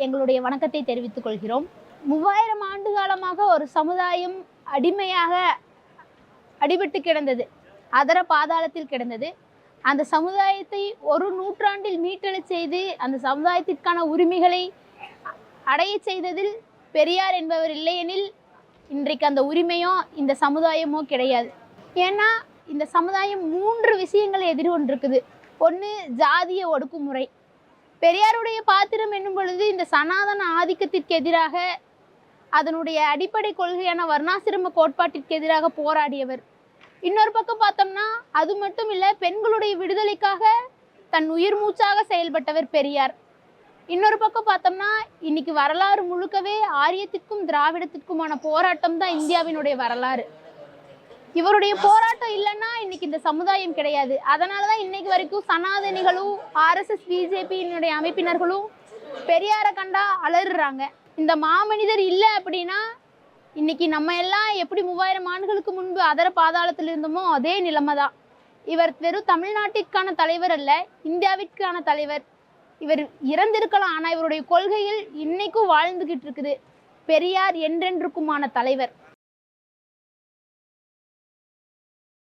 எங்களுடைய வணக்கத்தை தெரிவித்துக் கொள்கிறோம். 3000 ஆண்டு காலமாக ஒரு சமுதாயம் அடிமையாக அடிபட்டு கிடந்தது, அதர பாதாளத்தில் கிடந்தது. அந்த சமுதாயத்தை ஒரு நூற்றாண்டில் மீட்டெழச் செய்து அந்த சமுதாயத்திற்கான உரிமைகளை அடைய செய்ததில் பெரியார் என்பவர் இல்லையெனில் இன்றைக்கு அந்த உரிமையோ இந்த சமுதாயமோ கிடையாது. ஏன்னா இந்த சமுதாயம் 3 விஷயங்களை எதிர்கொண்டிருக்குது. ஒன்று, ஜாதிய ஒடுக்குமுறை. பெரியாருடைய பாத்திரம் என்னும் பொழுது இந்த சனாதன ஆதிக்கத்திற்கு எதிராக, அதனுடைய அடிப்படை கொள்கையான வர்ணாசிரம கோட்பாட்டிற்கு எதிராக போராடியவர். இன்னொரு பக்கம் பார்த்தோம்னா அது மட்டும் இல்லை, பெண்களுடைய விடுதலைக்காக தன் உயிர் மூச்சாக செயல்பட்டவர் பெரியார். இன்னொரு பக்கம் பார்த்தோம்னா இன்னைக்கு வரலாறு முழுக்கவே ஆரியத்திற்கும் திராவிடத்திற்குமான போராட்டம் தான் இந்தியாவினுடைய வரலாறு. இவருடைய போராட்டம் இல்லைன்னா இன்னைக்கு இந்த சமுதாயம் கிடையாது. அதனால தான் இன்னைக்கு வரைக்கும் சனாதனிகளும் RSS BJPயினுடைய அமைப்பினர்களும் பெரியாரை கண்டா அலறுறாங்க. இந்த மாமனிதர் இல்லை அப்படின்னா இன்னைக்கு நம்ம எல்லாம் எப்படி 3000 ஆண்டுகளுக்கு முன்பு அதர பாதாளத்தில் இருந்தோமோ அதே நிலைமை தான். இவர் வெறும் தமிழ்நாட்டிற்கான தலைவர் அல்ல, இந்தியாவிற்கான தலைவர். இவர் இறந்திருக்கலாம், ஆனால் இவருடைய கொள்கையில் இன்னைக்கும் வாழ்ந்துகிட்டு இருக்குது. பெரியார் என்றென்றுக்குமான தலைவர்.